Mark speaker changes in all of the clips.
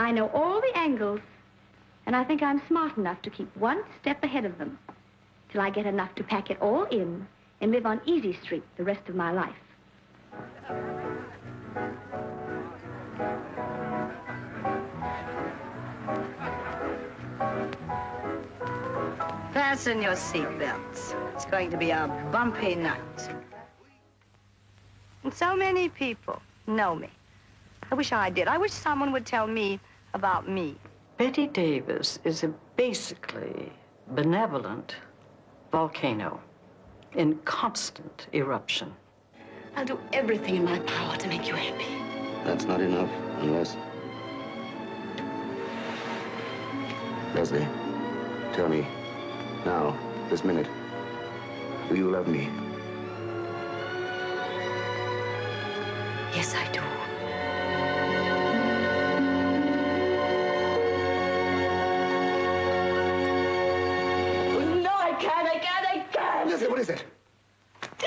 Speaker 1: I know all the angles, and I think I'm smart enough to keep one step ahead of them till I get enough to pack it all in and live on Easy Street the rest of my life.
Speaker 2: Fasten your seatbelts. It's going to be a bumpy night. And so many people know me. I wish I did. I wish someone would tell me about me.
Speaker 3: Bette Davis is a basically benevolent volcano in constant eruption.
Speaker 1: I'll do everything in my power to make you happy.
Speaker 4: That's not enough, unless... Leslie, tell me, now, this minute, do you love me?
Speaker 1: Yes, I do.
Speaker 2: No, I can't.
Speaker 4: Leslie, what is it?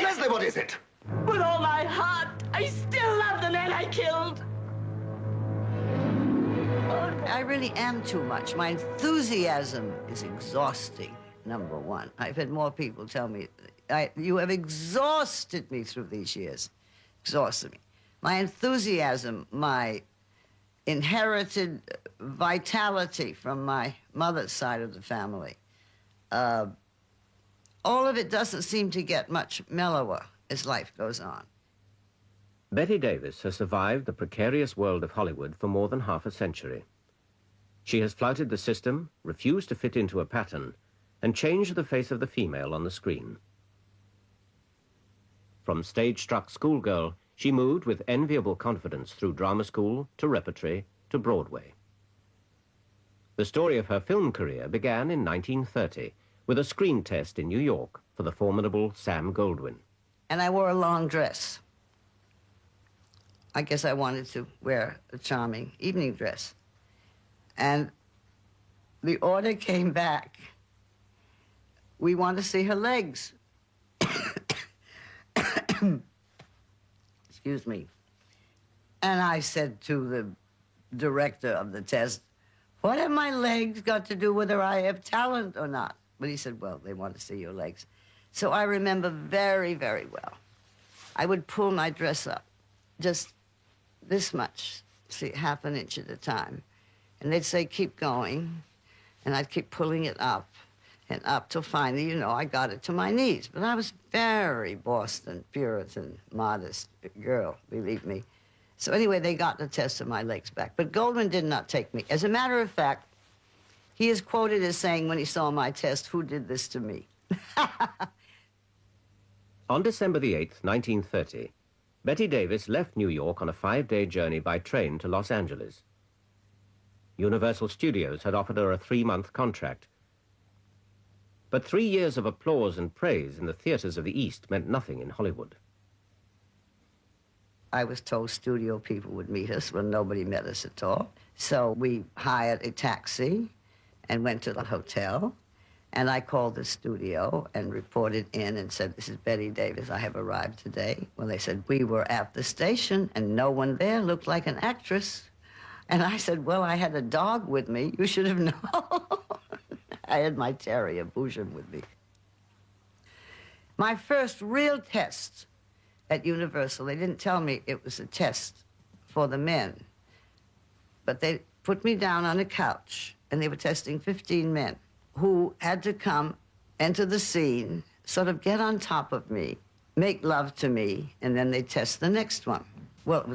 Speaker 4: Leslie, what is it?
Speaker 2: With all my heart, I still love the man I killed.
Speaker 5: I really am too much. My enthusiasm is exhausting, number one. I've had more people tell me, you have exhausted me through these years. Exhausted me. My enthusiasm, my inherited vitality from my mother's side of the family, all of it doesn't seem to get much mellower as life goes on.
Speaker 6: Bette Davis has survived the precarious world of Hollywood for more than half a century. She has flouted the system, refused to fit into a pattern, and changed the face of the female on the screen. From stage-struck schoolgirl, she moved with enviable confidence through drama school, to repertory, to Broadway. The story of her film career began in 1930 with a screen test in New York for the formidable Sam Goldwyn.
Speaker 5: And I wore a long dress. I guess I wanted to wear a charming evening dress. And the order came back. We want to see her legs. Excuse me. And I said to the director of the test, what have my legs got to do whether I have talent or not? But he said, well, they want to see your legs. So I remember very, very well. I would pull my dress up, just this much, see, half an inch at a time. And they'd say, keep going. And I'd keep pulling it up and up till finally, you know, I got it to my knees. But I was very Boston, Puritan, modest girl, believe me. So anyway, they got the test of my legs back. But Goldwyn did not take me. As a matter of fact, he is quoted as saying when he saw my test, who did this to me?
Speaker 6: On December the 8th, 1930, Bette Davis left New York on a 5-day journey by train to Los Angeles. Universal Studios had offered her a 3-month contract. But 3 years of applause and praise in the theaters of the East meant nothing in Hollywood.
Speaker 5: I was told studio people would meet us when nobody met us at all. So we hired a taxi and went to the hotel. And I called the studio and reported in and said, this is Bette Davis, I have arrived today. Well, they said, we were at the station and no one there looked like an actress. And I said, well, I had a dog with me. You should have known. I had my terrier, Boujum, with me. My first real test at Universal, they didn't tell me it was a test for the men. But they put me down on a couch and they were testing 15 men who had to come, enter the scene, sort of get on top of me, make love to me, and then they test the next one. Well,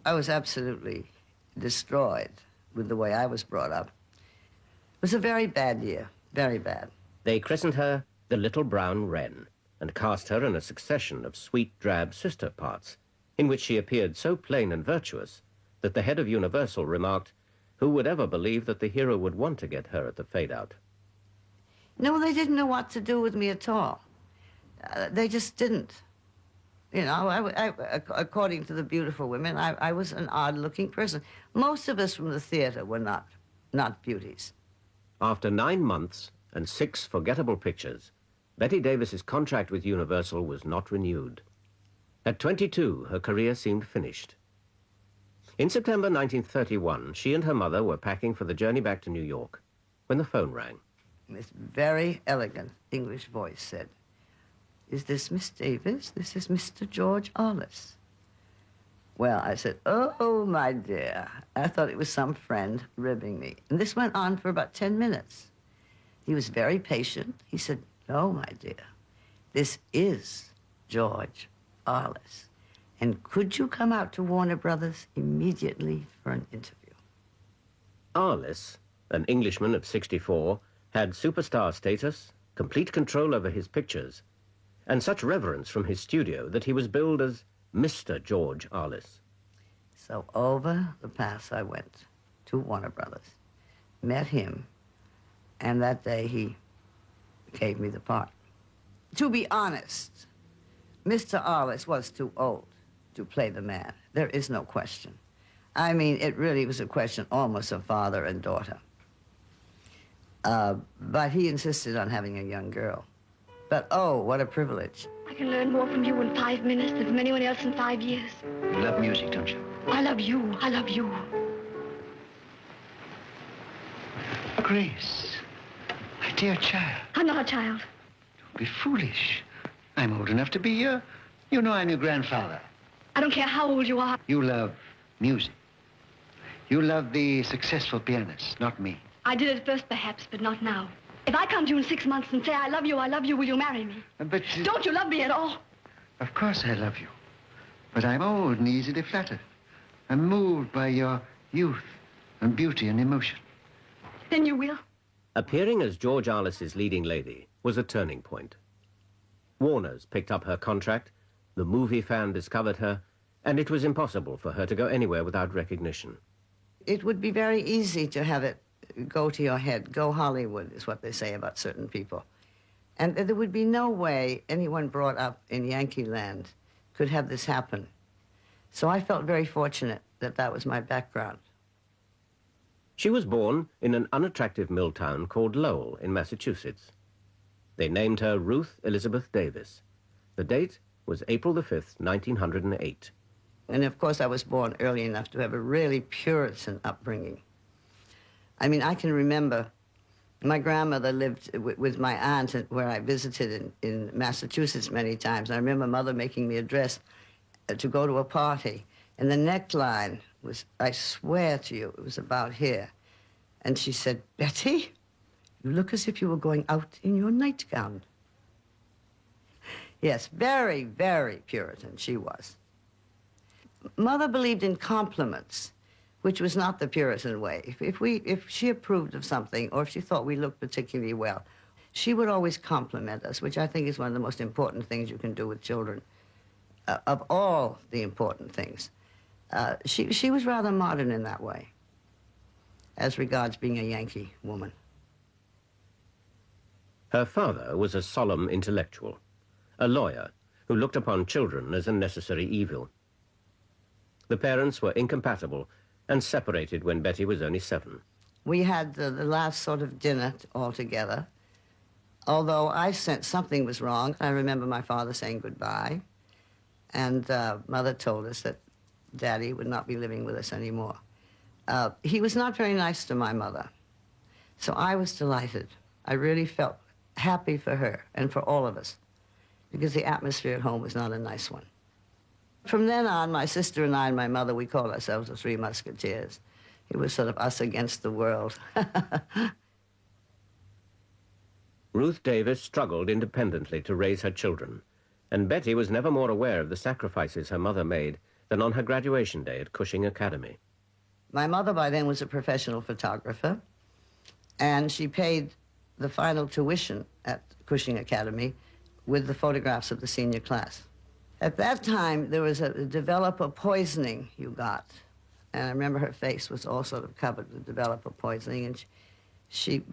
Speaker 5: I was absolutely destroyed with the way I was brought up. It was a very bad year, very bad.
Speaker 6: They christened her the Little Brown Wren and cast her in a succession of sweet, drab sister parts in which she appeared so plain and virtuous that the head of Universal remarked, who would ever believe that the hero would want to get her at the fade-out?
Speaker 5: No, they didn't know what to do with me at all. They just didn't. You know, according to the beautiful women, I was an odd-looking person. Most of us from the theater were not beauties.
Speaker 6: After 9 months and 6 forgettable pictures, Bette Davis's contract with Universal was not renewed. At 22, her career seemed finished. In September 1931, she and her mother were packing for the journey back to New York when the phone rang.
Speaker 5: This very elegant English voice said, "Is this Miss Davis? This is Mr. George Arliss." Well, I said, "Oh, my dear." I thought it was some friend ribbing me. And this went on for about 10 minutes. He was very patient. He said, "No, my dear, this is George Arliss. And could you come out to Warner Brothers immediately for an interview?"
Speaker 6: Arliss, an Englishman of 64, had superstar status, complete control over his pictures, and such reverence from his studio that he was billed as Mr. George Arliss.
Speaker 5: So over the pass I went to Warner Brothers, met him, and that day he gave me the part. To be honest, Mr. Arliss was too old to play the man. There is no question. I mean, it really was a question almost of father and daughter. But he insisted on having a young girl. But oh, what a privilege.
Speaker 1: I can learn more from you in 5 minutes than from anyone else in 5 years.
Speaker 4: You love music, don't you?
Speaker 1: I love you. I love you.
Speaker 4: Grace, my dear child,
Speaker 1: I'm not a child.
Speaker 4: don't be foolish. I'm old enough to be your... You know I'm your grandfather.
Speaker 1: I don't care how old you are.
Speaker 4: You love music. You love the successful pianist, not me.
Speaker 1: I did it first, perhaps, but not now. If I come to you in 6 months and say, I love you, will you marry me?
Speaker 4: But...
Speaker 1: Don't you love me at all?
Speaker 4: Of course I love you. But I'm old and easily flattered. I'm moved by your youth and beauty and emotion.
Speaker 1: Then you will.
Speaker 6: Appearing as George Arliss's leading lady was a turning point. Warner's picked up her contract, the movie fan discovered her, and it was impossible for her to go anywhere without recognition.
Speaker 5: It would be very easy to have it go to your head. Go Hollywood is what they say about certain people. And there would be no way anyone brought up in Yankee land could have this happen. So I felt very fortunate that that was my background.
Speaker 6: She was born in an unattractive mill town called Lowell in Massachusetts. They named her Ruth Elizabeth Davis. The date was April the 5th, 1908.
Speaker 5: And of course I was born early enough to have a really Puritan upbringing. I mean, I can remember my grandmother lived with my aunt where I visited in Massachusetts many times. I remember Mother making me a dress to go to a party. And the neckline was, I swear to you, it was about here. And she said, "Betty, you look as if you were going out in your nightgown." Yes, very, very Puritan she was. Mother believed in compliments, which was not the Puritan way. If she approved of something or if she thought we looked particularly well, she would always compliment us, which I think is one of the most important things you can do with children, of all the important things. She was rather modern in that way, as regards being a Yankee woman.
Speaker 6: Her father was a solemn intellectual, a lawyer who looked upon children as a necessary evil. The parents were incompatible and separated when Betty was only 7.
Speaker 5: We had the last sort of dinner all together. Although I sensed something was wrong, I remember my father saying goodbye, and Mother told us that Daddy would not be living with us anymore. He was not very nice to my mother, so I was delighted. I really felt happy for her and for all of us, because the atmosphere at home was not a nice one. From then on, my sister and I and my mother, we called ourselves the Three Musketeers. It was sort of us against the world.
Speaker 6: Ruth Davis struggled independently to raise her children, and Betty was never more aware of the sacrifices her mother made than on her graduation day at Cushing Academy.
Speaker 5: My mother by then was a professional photographer, and she paid the final tuition at Cushing Academy with the photographs of the senior class. At that time, there was a developer poisoning you got. And I remember her face was all sort of covered with developer poisoning, and she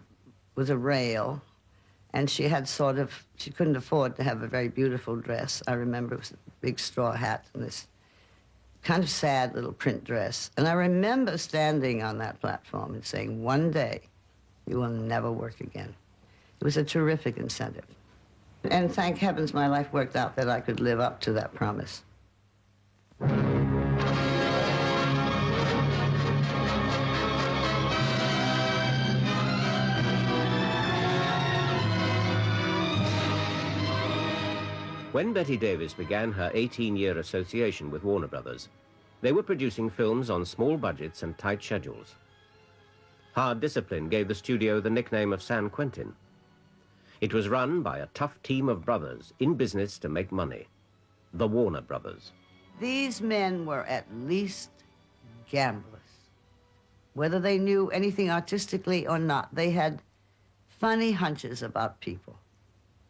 Speaker 5: was a rail, and she had sort of, she couldn't afford to have a very beautiful dress. I remember it was a big straw hat and this kind of sad little print dress. And I remember standing on that platform and saying, "One day, you will never work again." It was a terrific incentive. And thank heavens my life worked out that I could live up to that promise.
Speaker 6: When Bette Davis began her 18-year association with Warner Brothers, they were producing films on small budgets and tight schedules. Hard discipline gave the studio the nickname of San Quentin. It was run by a tough team of brothers in business to make money, the Warner Brothers.
Speaker 5: These men were at least gamblers. Whether they knew anything artistically or not, they had funny hunches about people.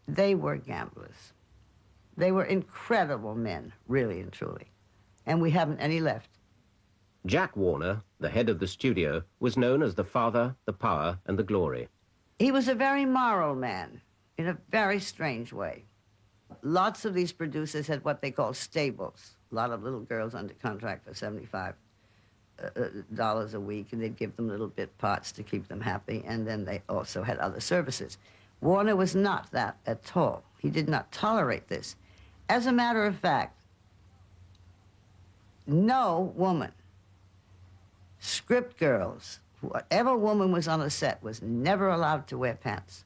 Speaker 5: They were gamblers. They were incredible men, really and truly. And we haven't any left.
Speaker 6: Jack Warner, the head of the studio, was known as the father, the power, and the glory.
Speaker 5: He was a very moral man, in a very strange way. Lots of these producers had what they called stables. A lot of little girls under contract for $75 a week, and they'd give them little bit parts to keep them happy, and then they also had other services. Warner was not that at all. He did not tolerate this. As a matter of fact, no woman, script girls, whatever woman was on a set was never allowed to wear pants,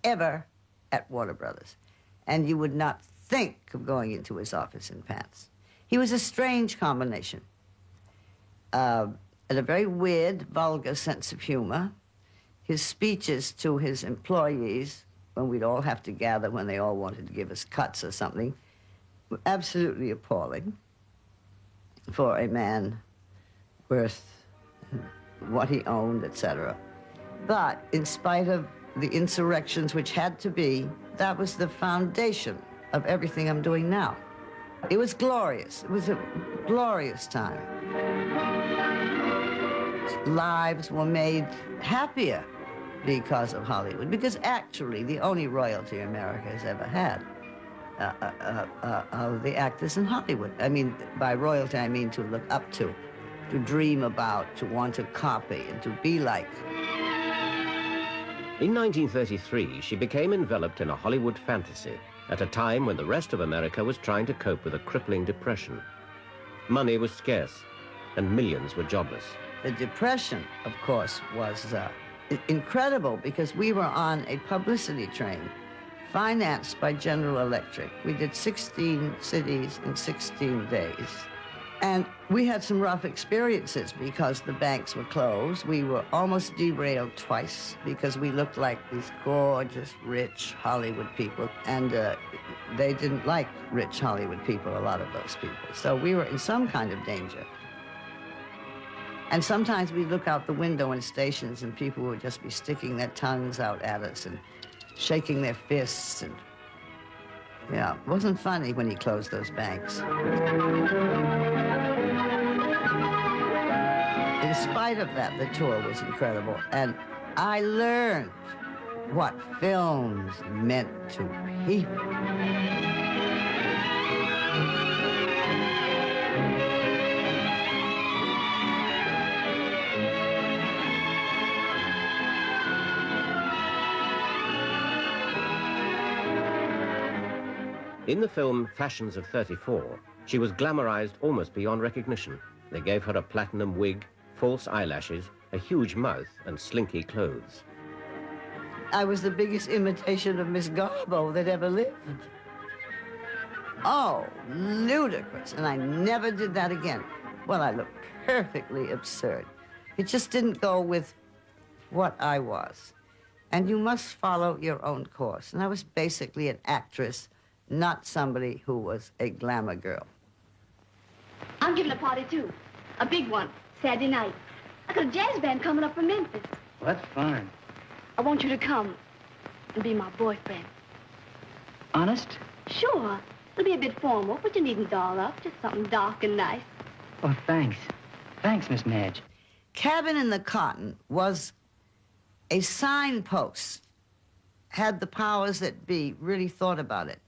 Speaker 5: ever, at Warner Brothers. And you would not think of going into his office in pants. He was a strange combination. And a very weird, vulgar sense of humor. His speeches to his employees, when we'd all have to gather, when they all wanted to give us cuts or something, were absolutely appalling for a man worth what he owned, etc. But in spite of the insurrections which had to be, that was the foundation of everything I'm doing now. It was glorious. It was a glorious time. Lives were made happier because of Hollywood, because actually the only royalty America has ever had are the actors in Hollywood. I mean, by royalty, I mean to look up to dream about, to want to copy, and to be like.
Speaker 6: In 1933, she became enveloped in a Hollywood fantasy at a time when the rest of America was trying to cope with a crippling depression. Money was scarce, and millions were jobless.
Speaker 5: The Depression, of course, was incredible because we were on a publicity train financed by General Electric. We did 16 cities in 16 days. And we had some rough experiences because the banks were closed. We were almost derailed twice because we looked like these gorgeous, rich Hollywood people. And they didn't like rich Hollywood people, a lot of those people. So we were in some kind of danger. And sometimes we'd look out the window in stations and people would just be sticking their tongues out at us and shaking their fists. And yeah, it wasn't funny when he closed those banks. In spite of that, the tour was incredible. And I learned what films meant to people.
Speaker 6: In the film Fashions of 34, she was glamorized almost beyond recognition. They gave her a platinum wig, false eyelashes, a huge mouth, and slinky clothes.
Speaker 5: I was the biggest imitation of Miss Garbo that ever lived. Oh, ludicrous. And I never did that again. Well, I looked perfectly absurd. It just didn't go with what I was. And you must follow your own course. And I was basically an actress, not somebody who was a glamour girl.
Speaker 1: I'm giving a party, too. A big one, Saturday night. I got a jazz band coming up from Memphis.
Speaker 7: Well, that's fine.
Speaker 1: I want you to come and be my boyfriend.
Speaker 7: Honest?
Speaker 1: Sure. It'll be a bit formal, but you needn't doll up. Just something dark and nice.
Speaker 7: Oh, thanks. Thanks, Miss Madge.
Speaker 5: Cabin in the Cotton was a signpost, had the powers that be really thought about it.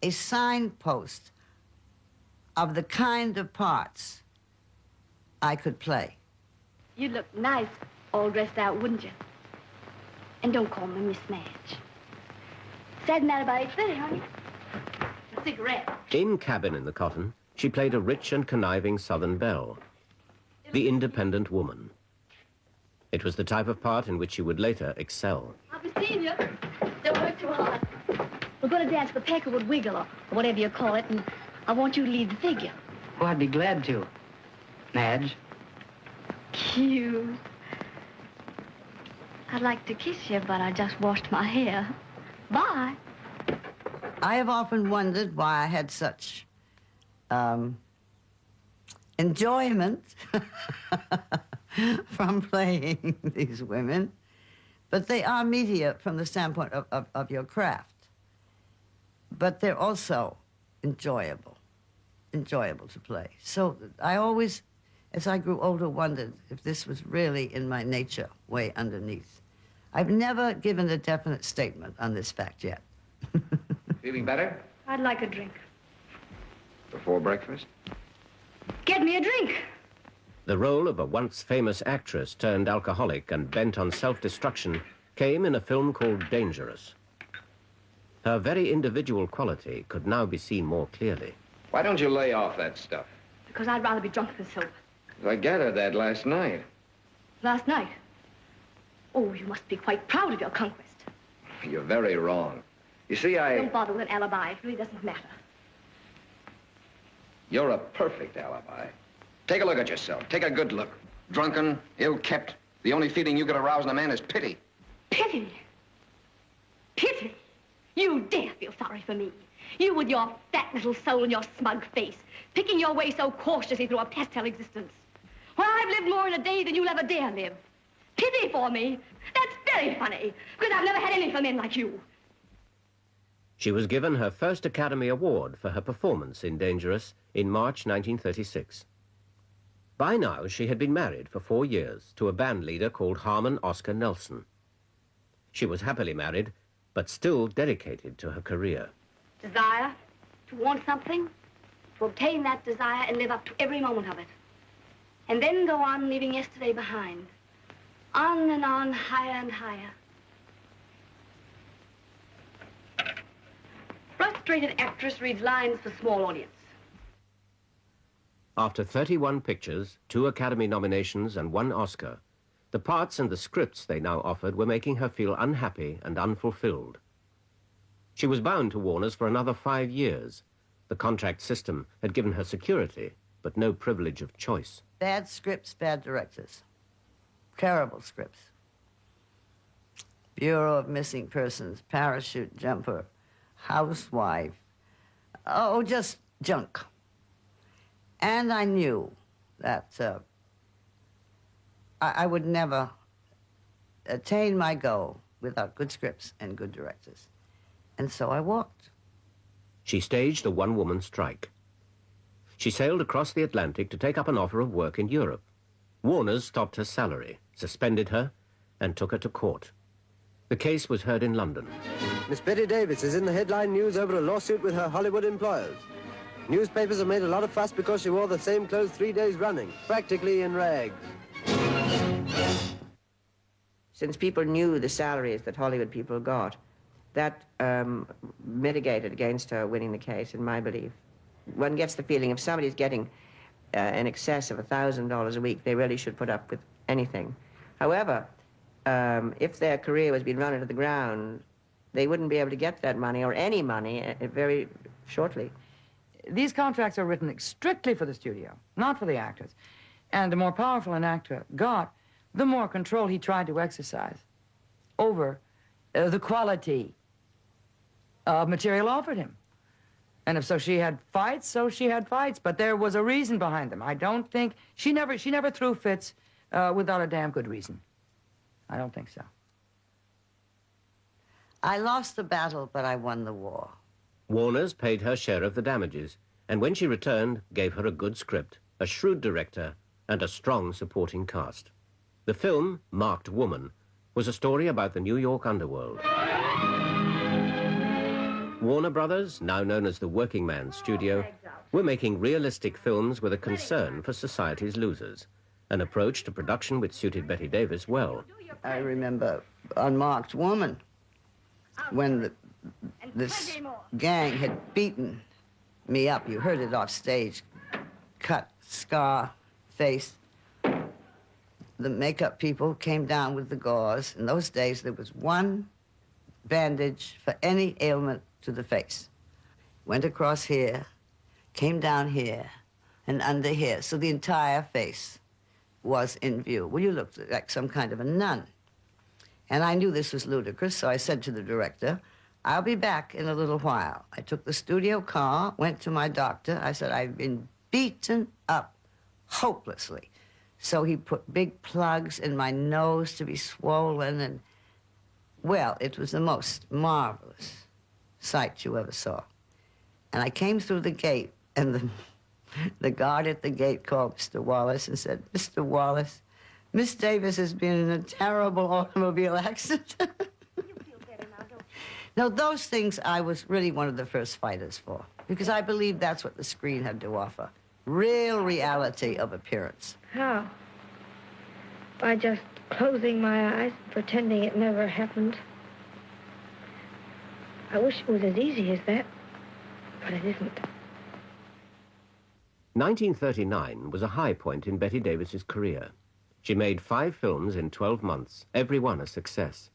Speaker 5: A signpost of the kind of parts I could play.
Speaker 1: You'd look nice all dressed out, wouldn't you? And don't call me Miss Madge. Saturday night about 8:30, honey. A cigarette.
Speaker 6: In Cabin in the Cotton, she played a rich and conniving Southern belle, the independent woman. It was the type of part in which she would later excel.
Speaker 1: I'll be seeing you. Don't work too hard. We're going to dance the Peckerwood Wiggle, or whatever you call it, and I want you to lead the figure.
Speaker 7: Oh, I'd be glad to. Madge?
Speaker 1: Cute. I'd like to kiss you, but I just washed my hair. Bye.
Speaker 5: I have often wondered why I had such enjoyment from playing these women, but they are media from the standpoint of your craft. But they're also enjoyable to play. So I always, as I grew older, wondered if this was really in my nature, way underneath. I've never given a definite statement on this fact yet.
Speaker 8: Feeling better?
Speaker 1: I'd like a drink.
Speaker 8: Before breakfast?
Speaker 1: Get me a drink.
Speaker 6: The role of a once famous actress turned alcoholic and bent on self-destruction came in a film called Dangerous. Her very individual quality could now be seen more clearly.
Speaker 8: Why don't you lay off that stuff?
Speaker 1: Because I'd rather be drunk than sober.
Speaker 8: I gathered that last night.
Speaker 1: Last night? Oh, you must be quite proud of your conquest.
Speaker 8: You're very wrong. You see,
Speaker 1: Don't bother with an alibi. It really doesn't matter.
Speaker 8: You're a perfect alibi. Take a look at yourself. Take a good look. Drunken, ill-kept. The only feeling you could arouse in a man is pity.
Speaker 1: Pity? Pity? You dare feel sorry for me. You with your fat little soul and your smug face, picking your way so cautiously through a pastel existence. Well, I've lived more in a day than you'll ever dare live. Pity for me? That's very funny, because I've never had any for men like you.
Speaker 6: She was given her first Academy Award for her performance in Dangerous in March 1936. By now, she had been married for 4 years to a band leader called Harmon Oscar Nelson. She was happily married, but still dedicated to her career.
Speaker 1: Desire, to want something, to obtain that desire and live up to every moment of it. And then go on leaving yesterday behind. On and on, higher and higher. Frustrated actress reads lines for small audience.
Speaker 6: After 31 pictures, 2 Academy nominations and 1 Oscar, the parts and the scripts they now offered were making her feel unhappy and unfulfilled. She was bound to Warner's for another 5 years. The contract system had given her security, but no privilege of choice.
Speaker 5: Bad scripts, bad directors. Terrible scripts. Bureau of Missing Persons, Parachute Jumper, Housewife. Oh, just junk. And I knew that I would never attain my goal without good scripts and good directors. And so I walked.
Speaker 6: She staged a one-woman strike. She sailed across the Atlantic to take up an offer of work in Europe. Warner's stopped her salary, suspended her, and took her to court. The case was heard in London.
Speaker 9: Miss Bette Davis is in the headline news over a lawsuit with her Hollywood employers. Newspapers have made a lot of fuss because she wore the same clothes 3 days running, practically in rags.
Speaker 10: Since people knew the salaries that Hollywood people got, that mitigated against her winning the case, in my belief. One gets the feeling if somebody's getting in excess of $1,000 a week, they really should put up with anything. However, if their career was being run into the ground, they wouldn't be able to get that money, or any money, very shortly.
Speaker 11: These contracts are written strictly for the studio, not for the actors. And the more powerful an actor got, the more control he tried to exercise over the quality of material offered him. And if so she had fights, so she had fights. But there was a reason behind them. I don't think... She never threw fits without a damn good reason. I don't think so.
Speaker 5: I lost the battle, but I won the war.
Speaker 6: Warner's paid her share of the damages, and when she returned, gave her a good script, a shrewd director, and a strong supporting cast. The film, Marked Woman, was a story about the New York underworld. Warner Brothers, now known as the Working Man's Studio, were making realistic films with a concern for society's losers, an approach to production which suited Bette Davis well.
Speaker 5: I remember Unmarked Woman, when this gang had beaten me up. You heard it off stage. Cut, scar, face. The makeup people came down with the gauze. In those days, there was one bandage for any ailment to the face. Went across here, came down here, and under here. So the entire face was in view. Well, you looked like some kind of a nun. And I knew this was ludicrous, so I said to the director, I'll be back in a little while. I took the studio car, went to my doctor. I said, I've been beaten up hopelessly. So he put big plugs in my nose to be swollen, and, well, it was the most marvelous sight you ever saw. And I came through the gate, and the guard at the gate called Mr. Wallace and said, Mr. Wallace, Miss Davis has been in a terrible automobile accident.
Speaker 1: You feel better now, don't you?
Speaker 5: No, those things I was really one of the first fighters for, because I believed that's what the screen had to offer. Real reality of appearance.
Speaker 12: How? By just closing my eyes, pretending it never happened. I wish it was as easy as that, but it isn't.
Speaker 6: 1939 was a high point in Bette Davis's career. She made 5 films in 12 months, every one a success.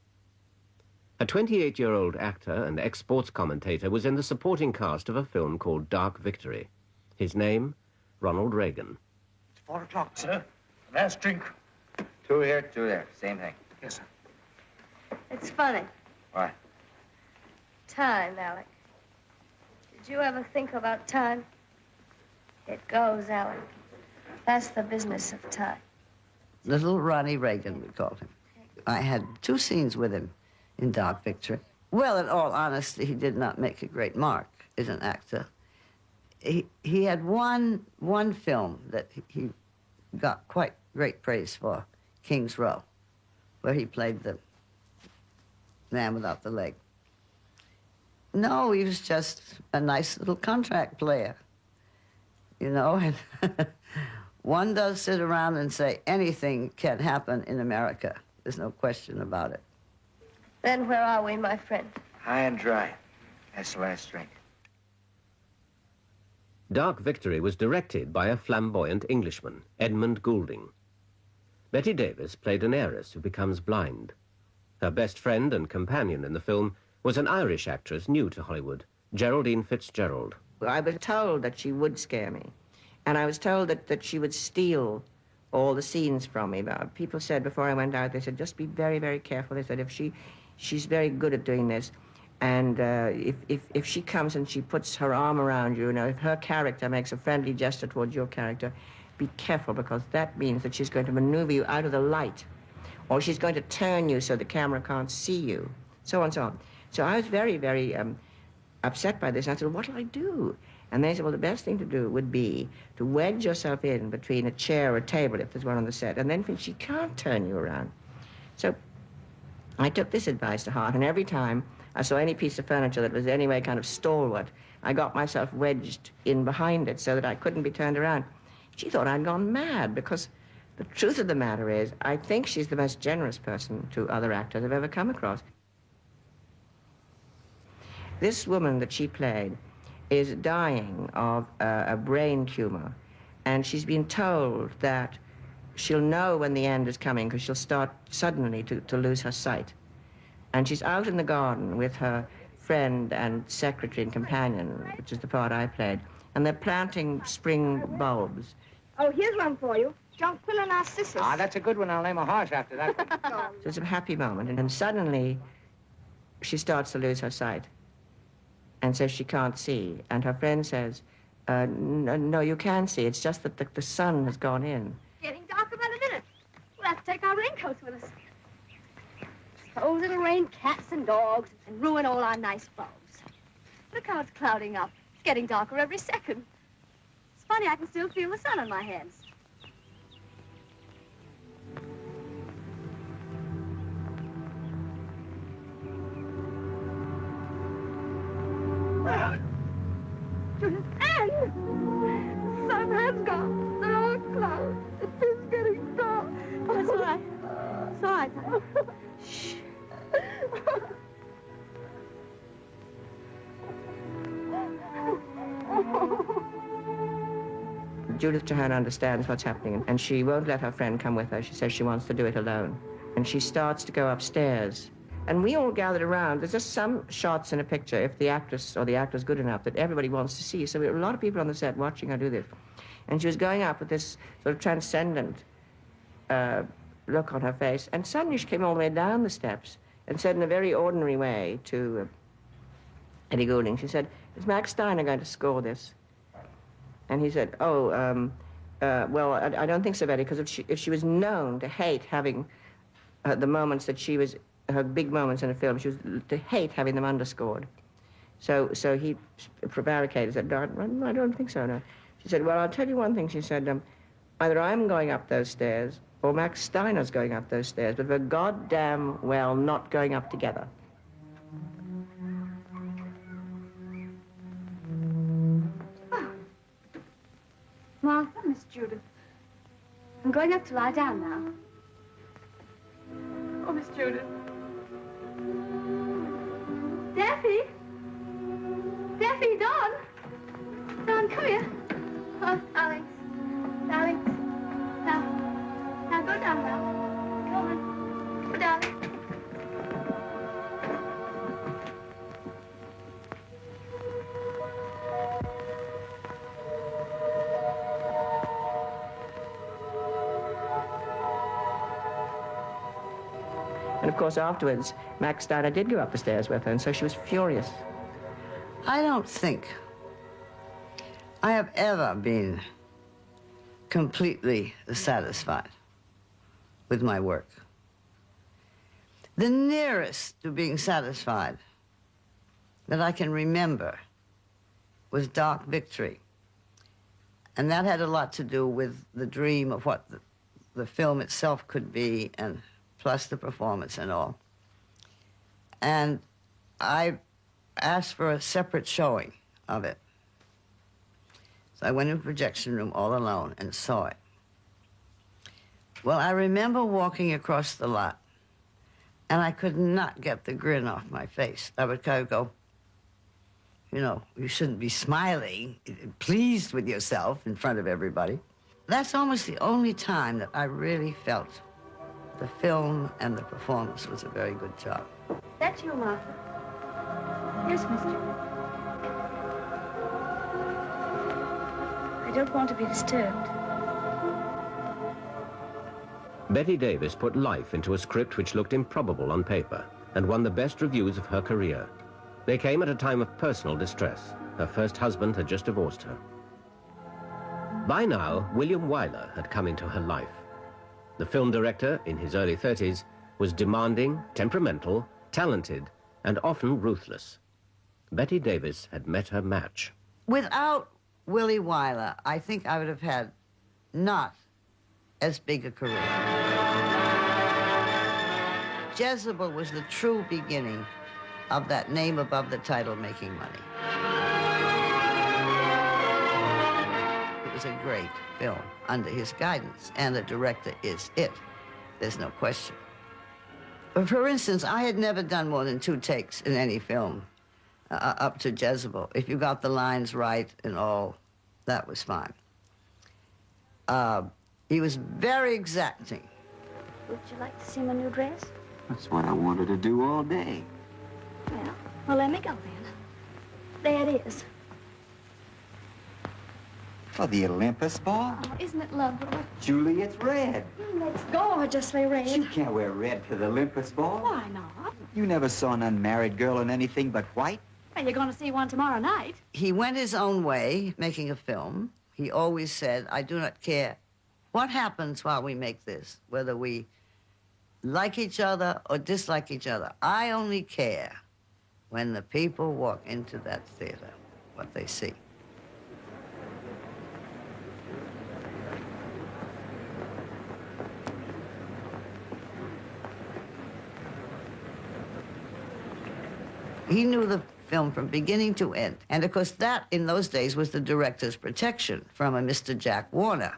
Speaker 6: A 28-year-old actor and ex-sports commentator was in the supporting cast of a film called Dark Victory. His name, Ronald Reagan.
Speaker 13: It's 4 o'clock, sir. Last drink.
Speaker 14: 2 here, 2 there. Same thing.
Speaker 13: Yes, sir.
Speaker 2: It's funny.
Speaker 14: What?
Speaker 2: Time, Alec. Did you ever think about time? It goes, Alec. That's the business of time.
Speaker 5: Little Ronnie Reagan, we called him. I had 2 scenes with him in Dark Victory. Well, in all honesty, he did not make a great mark as an actor. He had one film that he got quite great praise for, King's Row, where he played the man without the leg. No, he was just a nice little contract player, you know, and one does sit around and say anything can happen in America. There's no question about it.
Speaker 2: Then where are we, my friend?
Speaker 14: High and dry. That's the last drink.
Speaker 6: Dark Victory was directed by a flamboyant Englishman, Edmund Goulding. Bette Davis played an heiress who becomes blind. Her best friend and companion in the film was an Irish actress new to Hollywood, Geraldine Fitzgerald.
Speaker 10: I was told that she would scare me. And I was told that she would steal all the scenes from me. People said before I went out, they said, just be very, very careful. They said, if she's very good at doing this. And if she comes and she puts her arm around you, if her character makes a friendly gesture towards your character, be careful, because that means that she's going to maneuver you out of the light. Or she's going to turn you so the camera can't see you, so on and so on. So I was very, very upset by this. I said, what do I do? And they said, well, the best thing to do would be to wedge yourself in between a chair or a table, if there's one on the set, and then she can't turn you around. So I took this advice to heart, and every time I saw any piece of furniture that was anyway kind of stalwart, I got myself wedged in behind it so that I couldn't be turned around. She thought I'd gone mad, because the truth of the matter is, I think she's the most generous person to other actors I've ever come across. This woman that she played is dying of a brain tumor, and she's been told that she'll know when the end is coming, because she'll start suddenly to lose her sight. And she's out in the garden with her friend and secretary and companion, which is the part I played, and they're planting spring bulbs.
Speaker 12: Oh, here's one for you. Jonquil Narcissus.
Speaker 13: Ah, that's a good one. I'll name a horse after that one.
Speaker 10: So it's a happy moment, and then suddenly she starts to lose her sight and says she can't see. And her friend says, no, you can see. It's just that the sun has gone in.
Speaker 1: Getting darker by the minute. We'll have to take our raincoats with us. Suppose it'll rain cats and dogs and ruin all our nice bulbs. Look how it's clouding up. It's getting darker every second. It's funny, I can still feel the sun on my hands.
Speaker 12: And the sun has gone. There are clouds. It is getting dark.
Speaker 1: Oh, it's all right. It's all right, honey. Shh.
Speaker 10: Judith Traherne understands what's happening, and she won't let her friend come with her. She says she wants to do it alone. And she starts to go upstairs, And we all gathered around. There's just some shots in a picture, if the actress or the actor's good enough, that everybody wants to see. So there were a lot of people on the set watching her do this. And she was going up with this sort of transcendent look on her face. And suddenly she came all the way down the steps and said in a very ordinary way to Eddie Goulding, she said, "Is Max Steiner going to score this?" And he said, "Oh, well, I don't think so, Betty, because if she was known to hate having the moments that she was, her big moments in a film, she was to hate having them underscored." So he prevaricated, said, "No, I don't think so, no." She said, "Well, I'll tell you one thing," she said, "either I'm going up those stairs or Max Steiner's going up those stairs, but we're goddamn well not going up together."
Speaker 15: Martha, Miss Judith. I'm going up to lie down now.
Speaker 1: Oh, Miss Judith. Daffy? Daffy, Don. Don, come here. Oh, Alex. Alex. Now go down now. Come on. Go down.
Speaker 10: And of course, afterwards, Max Steiner did go up the stairs with her, and so she was furious.
Speaker 5: I don't think I have ever been completely satisfied with my work. The nearest to being satisfied that I can remember was Dark Victory. And that had a lot to do with the dream of what the film itself could be, and plus the performance and all. And I asked for a separate showing of it. So I went in the projection room all alone and saw it. Well, I remember walking across the lot, and I could not get the grin off my face. I would kind of go, you know, you shouldn't be smiling, pleased with yourself in front of everybody. That's almost the only time that I really felt the film and the performance was a very good job.
Speaker 15: That's you, Martha. Yes, Miss Judith. I don't want to be disturbed.
Speaker 6: Bette Davis put life into a script which looked improbable on paper and won the best reviews of her career. They came at a time of personal distress. Her first husband had just divorced her. By now, William Wyler had come into her life. The film director, in his early 30s, was demanding, temperamental, talented, and often ruthless. Bette Davis had met her match.
Speaker 5: Without Willie Wyler, I think I would have had not as big a career. Jezebel was the true beginning of that name above the title making money. It was a great film under his guidance, and the director is it. There's no question. But for instance, I had never done more than 2 takes in any film up to Jezebel. If you got the lines right and all, that was fine. He was very exacting.
Speaker 15: Would you like to see my new dress?
Speaker 14: That's what I wanted to do all day.
Speaker 15: Well, let me go then. There it is.
Speaker 14: Oh, the Olympus ball?
Speaker 15: Oh, isn't it lovely?
Speaker 14: Julie, it's red.
Speaker 15: It's gorgeously red.
Speaker 14: You can't wear red to the Olympus ball.
Speaker 15: Why not?
Speaker 14: You never saw an unmarried girl in anything but white?
Speaker 15: Well, you're going to see one tomorrow night.
Speaker 5: He went his own way making a film. He always said, I do not care what happens while we make this, whether we like each other or dislike each other. I only care when the people walk into that theater, what they see. He knew the film from beginning to end. And of course, that in those days was the director's protection from a Mr. Jack Warner,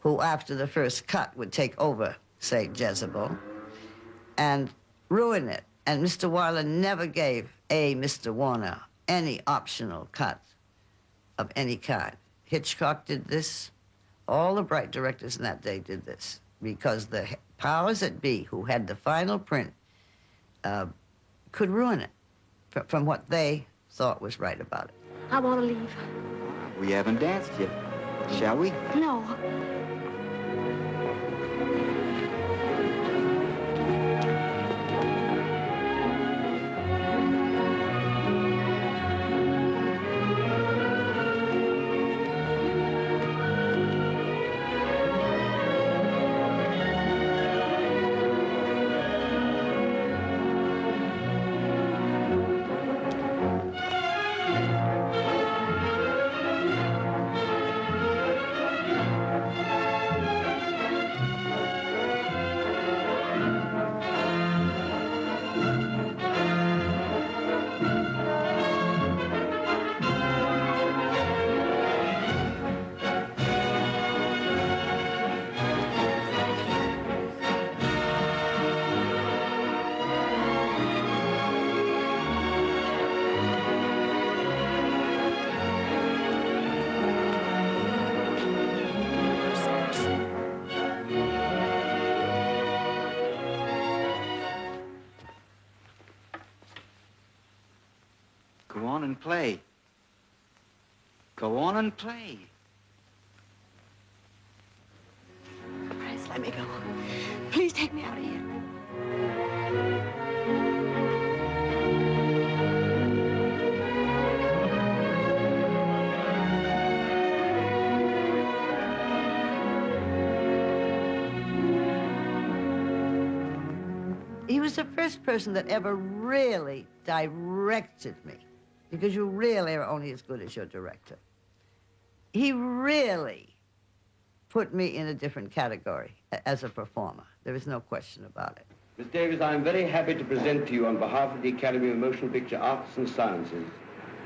Speaker 5: who after the first cut would take over, say, Jezebel, and ruin it. And Mr. Wyler never gave a Mr. Warner any optional cut of any kind. Hitchcock did this. All the bright directors in that day did this, because the powers that be, who had the final print, could ruin it from what they thought was right about it.
Speaker 15: I want to leave.
Speaker 14: We haven't danced yet, shall we?
Speaker 15: No.
Speaker 14: Go on and play. Go on and play.
Speaker 15: Please let me go. Please take me out of here.
Speaker 5: He was the first person that ever really directed me, because you really are only as good as your director. He really put me in a different category as a performer. There is no question about it.
Speaker 16: Miss Davis, I am very happy to present to you on behalf of the Academy of Motion Picture Arts and Sciences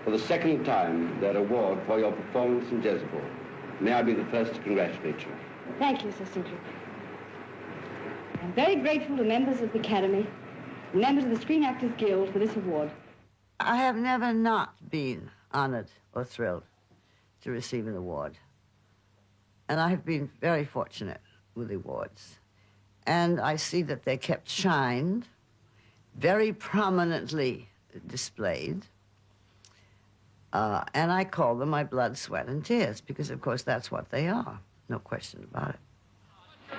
Speaker 16: for the second time their award for your performance in Jezebel. May I be the first to congratulate you.
Speaker 1: Thank you, Sir Cedric. I'm very grateful to members of the Academy and members of the Screen Actors Guild for this award.
Speaker 5: I have never not been honored or thrilled to receive an award. And I have been very fortunate with the awards. And I see that they're kept shined, very prominently displayed. And I call them my blood, sweat, and tears, because, of course, that's what they are. No question about it.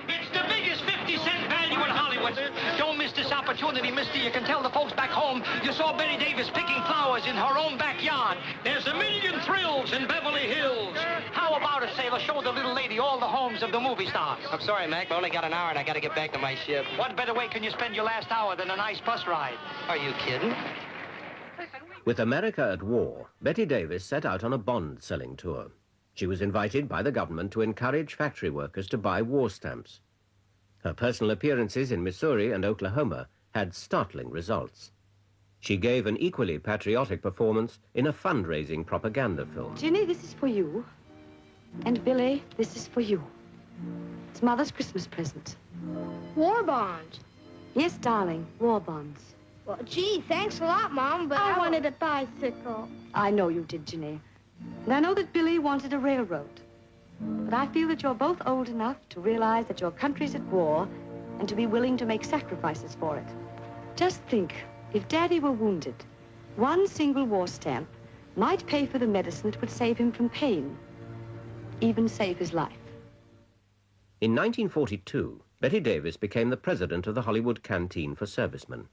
Speaker 17: It's the biggest 50-cent value in Hollywood. Don't miss this opportunity, mister. You can tell the folks back home you saw Bette Davis picking flowers in her own backyard. There's a million thrills in Beverly Hills. How about it, sailor? Show the little lady all the homes of the movie stars.
Speaker 18: I'm sorry, Mac. I only got an hour and I got to get back to my ship.
Speaker 17: What better way can you spend your last hour than a nice bus ride?
Speaker 18: Are you kidding?
Speaker 6: With America at war, Bette Davis set out on a bond-selling tour. She was invited by the government to encourage factory workers to buy war stamps. Her personal appearances in Missouri and Oklahoma had startling results. She gave an equally patriotic performance in a fundraising propaganda film.
Speaker 1: Ginny, this is for you. And Billy, this is for you. It's Mother's Christmas present.
Speaker 12: War bonds.
Speaker 1: Yes, darling, war bonds.
Speaker 12: Well, gee, thanks a lot, Mom, but I wanted a bicycle.
Speaker 1: I know you did, Ginny. And I know that Billy wanted a railroad. But I feel that you're both old enough to realize that your country's at war and to be willing to make sacrifices for it. Just think, if Daddy were wounded, one single war stamp might pay for the medicine that would save him from pain, even save his life.
Speaker 6: In 1942, Bette Davis became the president of the Hollywood Canteen for Servicemen.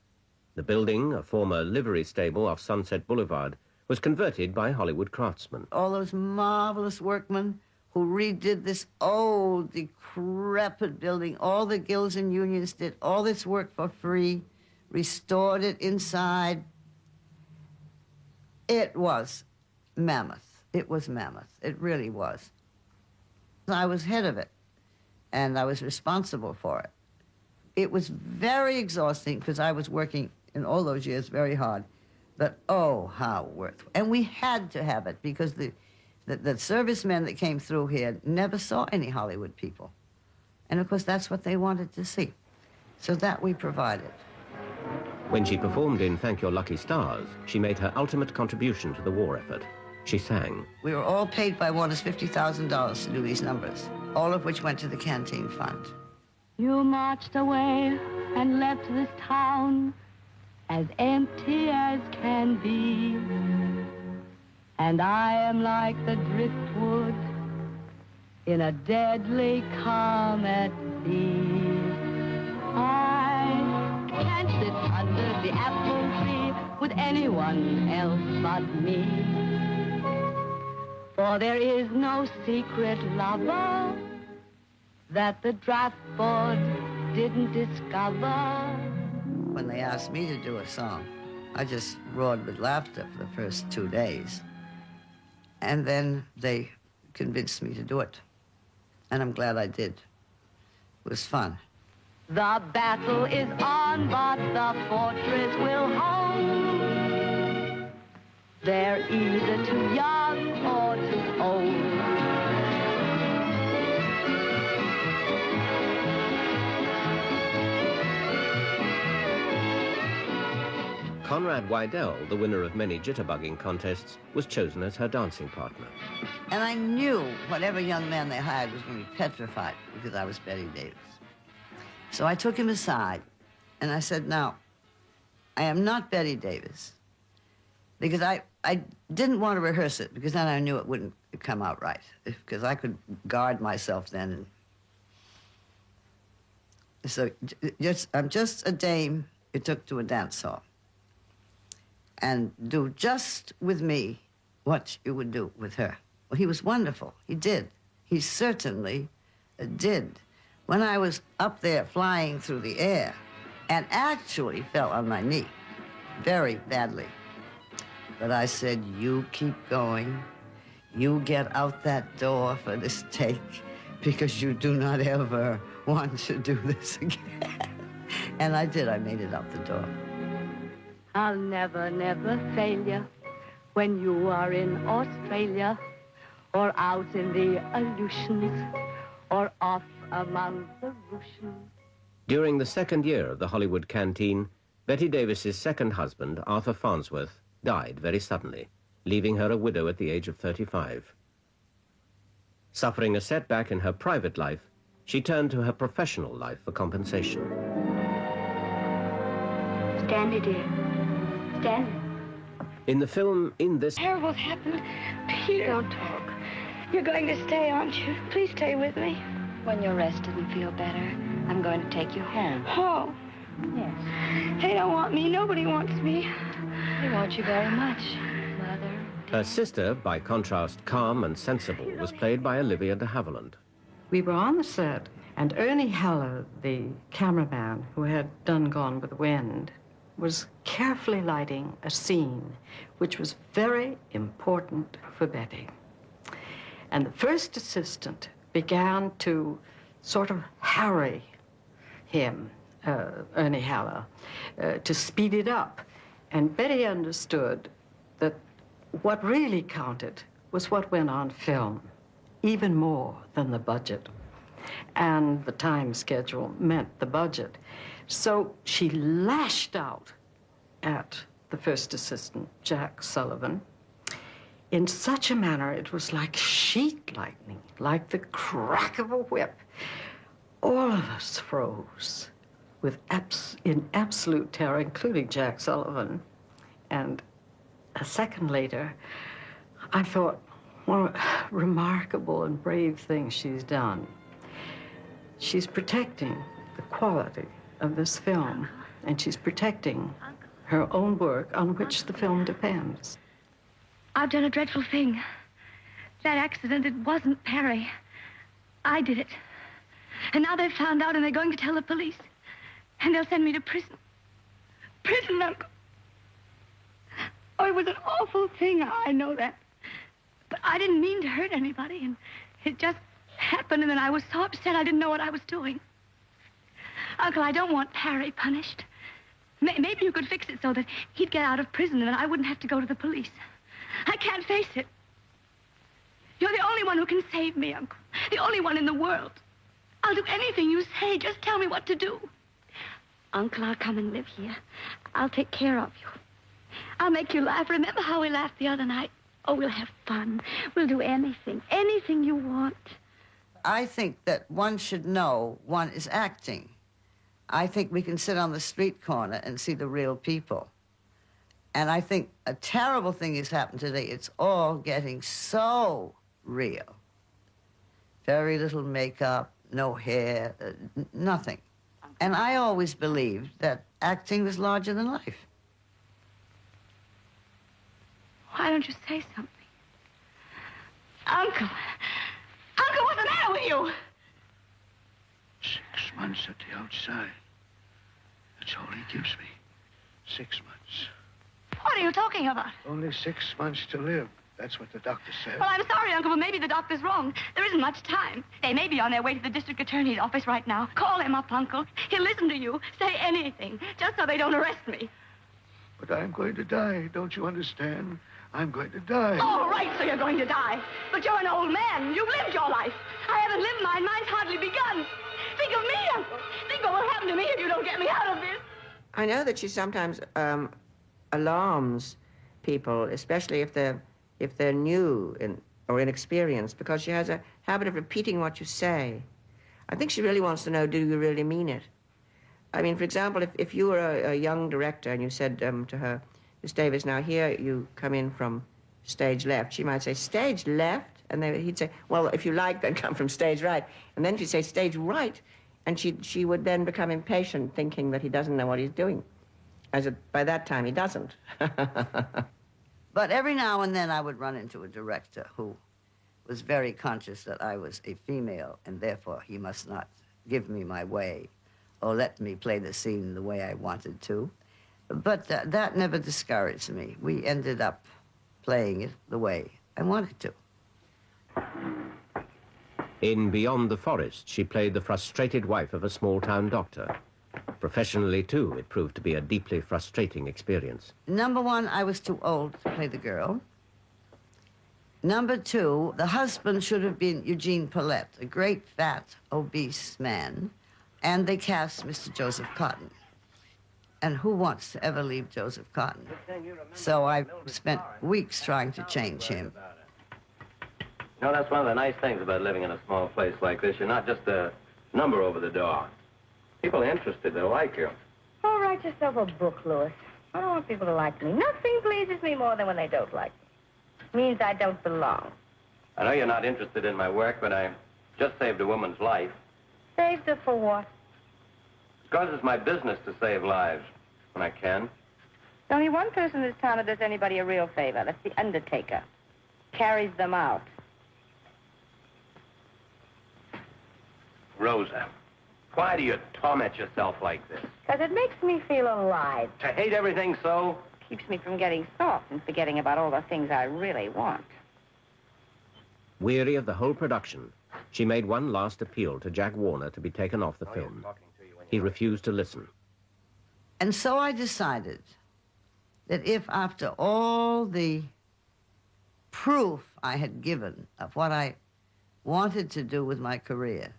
Speaker 6: The building, a former livery stable off Sunset Boulevard, was converted by Hollywood craftsmen.
Speaker 5: All those marvelous workmen who redid this old, decrepit building, all the guilds and unions did all this work for free, restored it inside. It was mammoth. It was mammoth. It really was. I was head of it, and I was responsible for it. It was very exhausting because I was working in all those years very hard. But oh, how worthwhile. And we had to have it because the servicemen that came through here never saw any Hollywood people. And of course, that's what they wanted to see. So that we provided.
Speaker 6: When she performed in Thank Your Lucky Stars, she made her ultimate contribution to the war effort. She sang.
Speaker 5: We were all paid by Warner's $50,000 to do these numbers, all of which went to the canteen fund.
Speaker 1: You marched away and left this town
Speaker 19: as empty as can be. And I am like the driftwood in a deadly calm at sea. I can't sit under the apple tree with anyone else but me. For there is no secret lover that the draft board didn't discover.
Speaker 5: When they asked me to do a song, I just roared with laughter for the first 2 days. And then they convinced me to do it. And I'm glad I did. It was fun.
Speaker 19: The battle is on, but the fortress will hold. They're either too young or too old.
Speaker 6: Conrad Weidel, the winner of many jitterbugging contests, was chosen as her dancing partner.
Speaker 5: And I knew whatever young man they hired was going to be petrified because I was Bette Davis. So I took him aside, and I said, now, I am not Bette Davis, because I didn't want to rehearse it, because then I knew it wouldn't come out right, because I could guard myself then. So I'm just a dame you took to a dance hall, and do just with me what you would do with her. Well, he was wonderful. He did. He certainly did. When I was up there flying through the air and actually fell on my knee very badly. But I said, you keep going. You get out that door for this take because you do not ever want to do this again. And I did. I made it out the door.
Speaker 19: I'll never, never fail you when you are in Australia or out in the Aleutians or off among the Russians.
Speaker 6: During the second year of the Hollywood Canteen, Bette Davis's second husband, Arthur Farnsworth, died very suddenly, leaving her a widow at the age of 35. Suffering a setback in her private life, she turned to her professional life for compensation.
Speaker 12: Stanley, dear. Stanley.
Speaker 6: In the film In This...
Speaker 12: Terrible's happened. Peter.
Speaker 2: Don't talk.
Speaker 12: You're going to stay, aren't you? Please stay with me.
Speaker 2: When you're rested and feel better, I'm going to take you home.
Speaker 12: Home?
Speaker 2: Yes.
Speaker 12: They don't want me. Nobody wants me.
Speaker 2: They want you very much, Mother.
Speaker 6: Her sister, by contrast calm and sensible, was played by Olivia de Havilland.
Speaker 3: We were on the set, and Ernie Heller, the cameraman who had done Gone with the Wind, was carefully lighting a scene which was very important for Bette. And the first assistant began to sort of harry him, Ernie Heller, to speed it up. And Bette understood that what really counted was what went on film, even more than the budget. And the time schedule meant the budget. So she lashed out at the first assistant, Jack Sullivan, in such a manner it was like sheet lightning, like the crack of a whip. All of us froze in absolute terror, including Jack Sullivan. And a second later, I thought, what a remarkable and brave thing she's done. She's protecting the quality of this film, and she's protecting her own work on which the film depends.
Speaker 12: I've done a dreadful thing. That accident, it wasn't Perry. I did it. And now they've found out and they're going to tell the police. And they'll send me to prison. Prison, Uncle. Oh, it was an awful thing, I know that. But I didn't mean to hurt anybody, and it just happened, and then I was so upset I didn't know what I was doing. Uncle, I don't want Perry punished. Maybe you could fix it so that he'd get out of prison and I wouldn't have to go to the police. I can't face it. You're the only one who can save me, Uncle. The only one in the world. I'll do anything you say. Just tell me what to do. Uncle, I'll come and live here. I'll take care of you. I'll make you laugh. Remember how we laughed the other night? Oh, we'll have fun. We'll do anything. Anything you want.
Speaker 5: I think that one should know one is acting. I think we can sit on the street corner and see the real people. And I think a terrible thing has happened today. It's all getting so real. Very little makeup, no hair, nothing. And I always believed that acting was larger than life.
Speaker 12: Why don't you say something? Uncle! Uncle, what's the matter with you?
Speaker 13: 6 months at the outside. That's all he gives me. 6 months.
Speaker 12: What are you talking about?
Speaker 13: Only 6 months to live. That's what the doctor said.
Speaker 12: Well, I'm sorry, Uncle, but maybe the doctor's wrong. There isn't much time. They may be on their way to the district attorney's office right now. Call him up, Uncle. He'll listen to you. Say anything, just so they don't arrest me.
Speaker 13: But I'm going to die. Don't you understand? I'm going to die.
Speaker 12: All right, so you're going to die. But you're an old man. You've lived your life. I haven't lived mine. Mine's hardly begun. Think of me, Uncle. Think what will happen to me if you don't get me out of this.
Speaker 10: I know that she sometimes alarms people, especially if they're new or inexperienced, because she has a habit of repeating what you say. I think she really wants to know, do you really mean it? I mean, for example, if you were a young director and you said to her, Miss Davis, now here you come in from stage left, she might say, stage left? And he'd say, well, if you like, then come from stage right. And then she'd say, stage right. And she would then become impatient, thinking that he doesn't know what he's doing. By that time, he doesn't.
Speaker 5: But every now and then I would run into a director who was very conscious that I was a female, and therefore he must not give me my way or let me play the scene the way I wanted to. But that never discouraged me. We ended up playing it the way I wanted to.
Speaker 6: In Beyond the Forest, she played the frustrated wife of a small-town doctor. Professionally, too, it proved to be a deeply frustrating experience.
Speaker 5: Number one, I was too old to play the girl. Number two, the husband should have been Eugene Paulette, a great, fat, obese man, and they cast Mr. Joseph Cotton. And who wants to ever leave Joseph Cotton? So I spent weeks trying to change him.
Speaker 20: You know, that's one of the nice things about living in a small place like this. You're not just a number over the door. People are interested. They like you.
Speaker 2: Oh, write yourself a book, Louis. I don't want people to like me. Nothing pleases me more than when they don't like me. Means I don't belong.
Speaker 20: I know you're not interested in my work, but I just saved a woman's life.
Speaker 2: Saved her for what?
Speaker 20: Because it's my business to save lives when I can.
Speaker 2: There's only one person in this town that does anybody a real favor. That's the undertaker. Carries them out.
Speaker 20: Rosa, why do you torment yourself like this?
Speaker 2: Because it makes me feel alive.
Speaker 20: To hate everything so?
Speaker 2: Keeps me from getting soft and forgetting about all the things I really want.
Speaker 6: Weary of the whole production, she made one last appeal to Jack Warner to be taken off the film. He refused to listen.
Speaker 5: And so I decided that if after all the proof I had given of what I wanted to do with my career,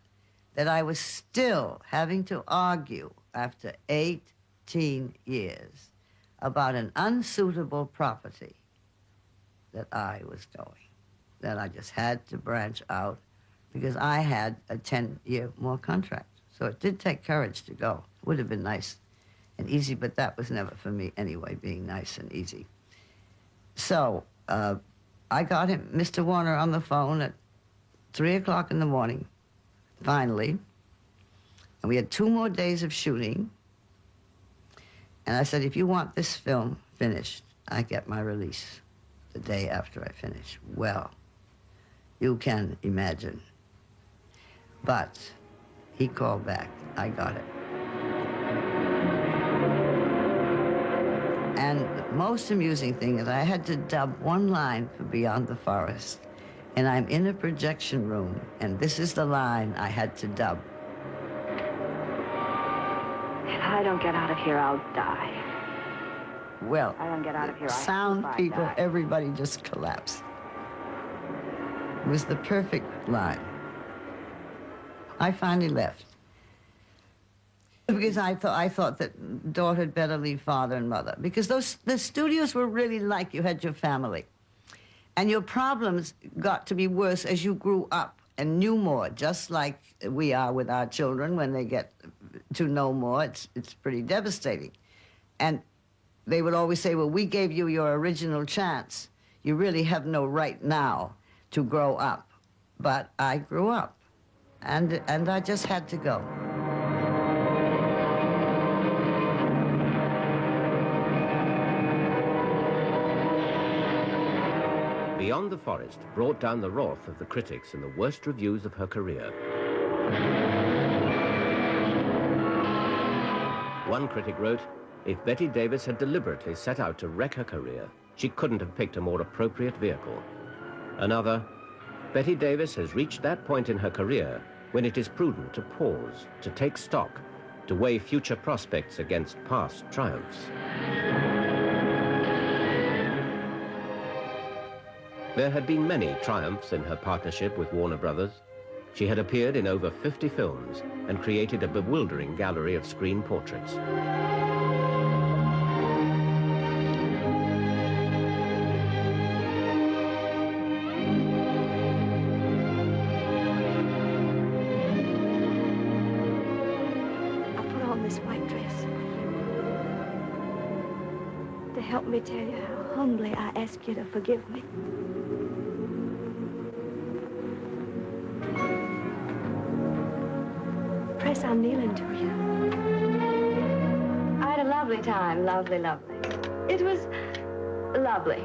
Speaker 5: that I was still having to argue after 18 years about an unsuitable property, that I was going. That I just had to branch out because I had a 10-year more contract. So it did take courage to go. It would have been nice and easy, but that was never for me anyway, being nice and easy. So I got him, Mr. Warner, on the phone at 3 o'clock in the morning, finally. And we had 2 more days of shooting. And I said, if you want this film finished, I get my release the day after I finish. Well, you can imagine. But he called back. I got it. And the most amusing thing is I had to dub one line for Beyond the Forest. And I'm in a projection room, and this is the line I had to dub.
Speaker 2: If I don't get out of here, I'll die.
Speaker 5: Well,
Speaker 2: I don't get out of here,
Speaker 5: sound
Speaker 2: I
Speaker 5: people,
Speaker 2: die.
Speaker 5: everybody just collapsed. It was the perfect line. I finally left. Because I thought that daughter had better leave father and mother. Because the studios were really like you had your family. And your problems got to be worse as you grew up and knew more, just like we are with our children when they get to know more, it's pretty devastating. And they would always say, well, we gave you your original chance. You really have no right now to grow up. But I grew up, and I just had to go.
Speaker 6: Beyond the Forest brought down the wrath of the critics in the worst reviews of her career. One critic wrote, if Bette Davis had deliberately set out to wreck her career, she couldn't have picked a more appropriate vehicle. Another, Bette Davis has reached that point in her career when it is prudent to pause, to take stock, to weigh future prospects against past triumphs. There had been many triumphs in her partnership with Warner Brothers. She had appeared in over 50 films and created a bewildering gallery of screen portraits.
Speaker 2: I put on this white dress to help me tell you how humbly I ask you to forgive me. Press, I'm kneeling to you.
Speaker 19: I had a lovely time, lovely, lovely. It was lovely.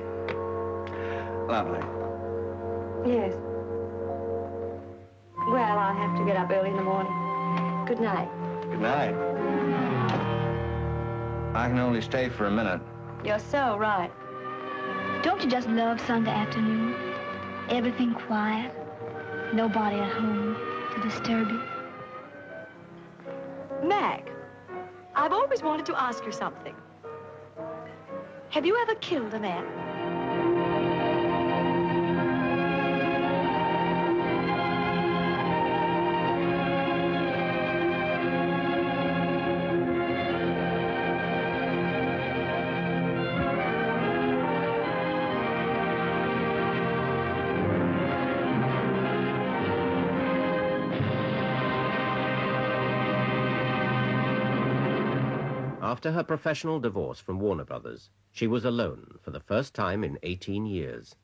Speaker 14: Lovely.
Speaker 19: Yes. Well, I'll have to get up early in the morning. Good night.
Speaker 14: Good night. I can only stay for a minute.
Speaker 19: You're so right.
Speaker 12: Don't you just love Sunday afternoon? Everything quiet, nobody at home to disturb you.
Speaker 1: Mac, I've always wanted to ask you something. Have you ever killed a man?
Speaker 6: After her professional divorce from Warner Brothers, she was alone for the first time in 18 years.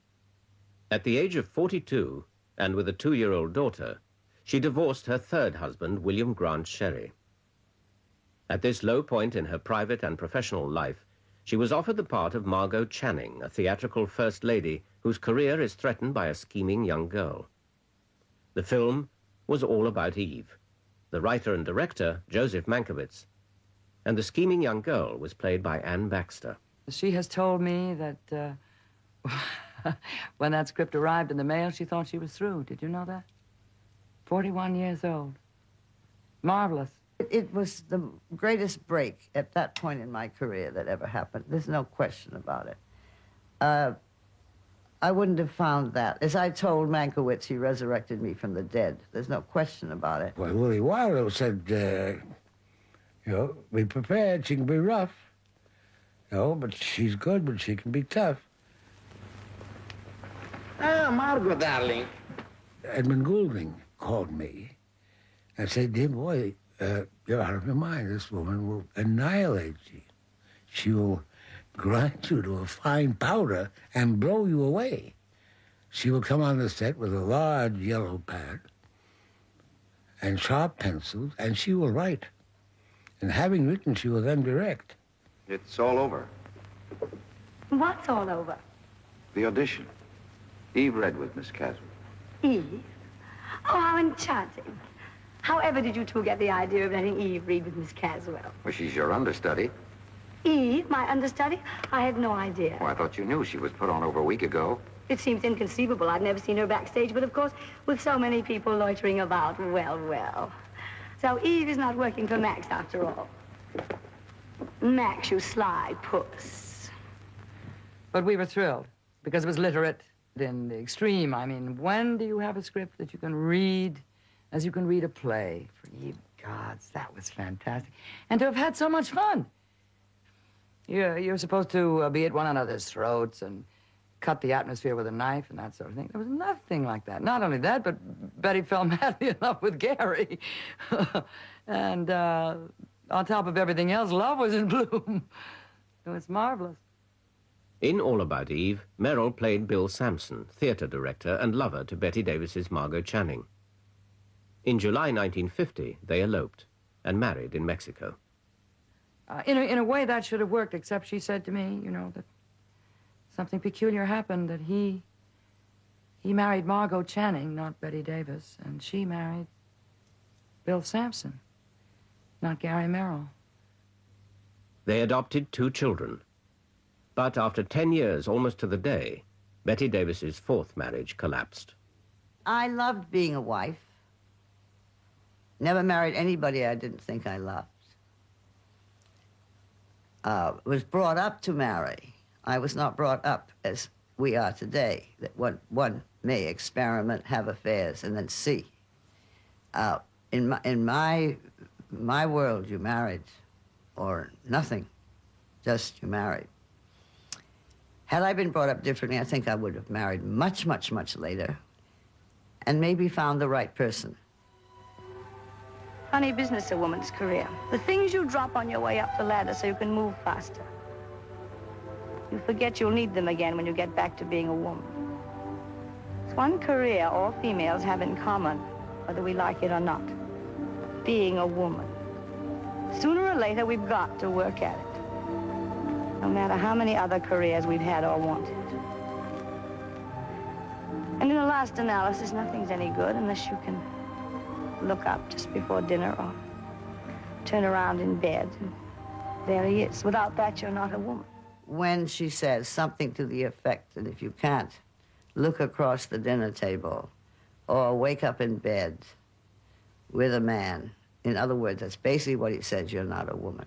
Speaker 6: At the age of 42, and with a 2-year-old daughter, she divorced her third husband, William Grant Sherry. At this low point in her private and professional life, she was offered the part of Margot Channing, a theatrical first lady whose career is threatened by a scheming young girl. The film was all about Eve. The writer and director, Joseph Mankiewicz, and the scheming young girl was played by Anne Baxter.
Speaker 11: She has told me that when that script arrived in the mail, she thought she was through. Did you know that? 41 years old. Marvelous.
Speaker 5: It was the greatest break at that point in my career that ever happened. There's no question about it. I wouldn't have found that. As I told Mankiewicz, he resurrected me from the dead. There's no question about it.
Speaker 13: Well, Willie Wilder said, you know, be prepared, she can be rough. You know, but she's good, but she can be tough.
Speaker 14: Ah, Margot, darling.
Speaker 13: Edmund Goulding called me and said, dear boy, you're out of your mind. This woman will annihilate you. She will grind you to a fine powder and blow you away. She will come on the set with a large yellow pad and sharp pencils, and she will write. And having written, she will then direct.
Speaker 8: It's all over.
Speaker 2: What's all over?
Speaker 8: The audition. Eve read with Miss Caswell.
Speaker 2: Eve? Oh, how enchanting. However did you two get the idea of letting Eve read with Miss Caswell?
Speaker 8: Well, she's your understudy.
Speaker 2: Eve, my understudy? I had no idea.
Speaker 8: Oh, I thought you knew. She was put on over a week ago.
Speaker 2: It seems inconceivable. I've never seen her backstage, but of course, with so many people loitering about, well, well. So Eve is not working for Max after all. Max, you sly puss.
Speaker 11: But we were thrilled because it was literate in the extreme. I mean, when do you have a script that you can read as you can read a play? For ye gods, that was fantastic. And to have had so much fun. You're supposed to be at one another's throats and cut the atmosphere with a knife and that sort of thing. There was nothing like that. Not only that, but Betty fell madly in love with Gary. And on top of everything else, love was in bloom. It was marvelous.
Speaker 6: In All About Eve, Merrill played Bill Sampson, theatre director and lover to Bette Davis's Margot Channing. In July 1950, they eloped and married in Mexico.
Speaker 11: In a way, that should have worked, except she said to me, you know, that something peculiar happened, that he married Margot Channing, not Bette Davis, and she married Bill Sampson, not Gary Merrill.
Speaker 6: They adopted 2 children. But after 10 years, almost to the day, Bette Davis's 4th marriage collapsed.
Speaker 5: I loved being a wife. Never married anybody I didn't think I loved. Was brought up to marry. I was not brought up as we are today, that one may experiment, have affairs, and then see. In my world, you married, or nothing, just you married. Had I been brought up differently, I think I would have married much, much, much later, and maybe found the right person.
Speaker 2: Funny business, a woman's career. The things you drop on your way up the ladder so you can move faster. You forget you'll need them again when you get back to being a woman. It's one career all females have in common, whether we like it or not. Being a woman. Sooner or later, we've got to work at it. No matter how many other careers we've had or wanted. And in the last analysis, nothing's any good unless you can look up just before dinner or turn around in bed, and there he is. Without that, you're not a woman.
Speaker 5: When she says something to the effect that if you can't look across the dinner table or wake up in bed with a man, in other words, that's basically what he says, you're not a woman.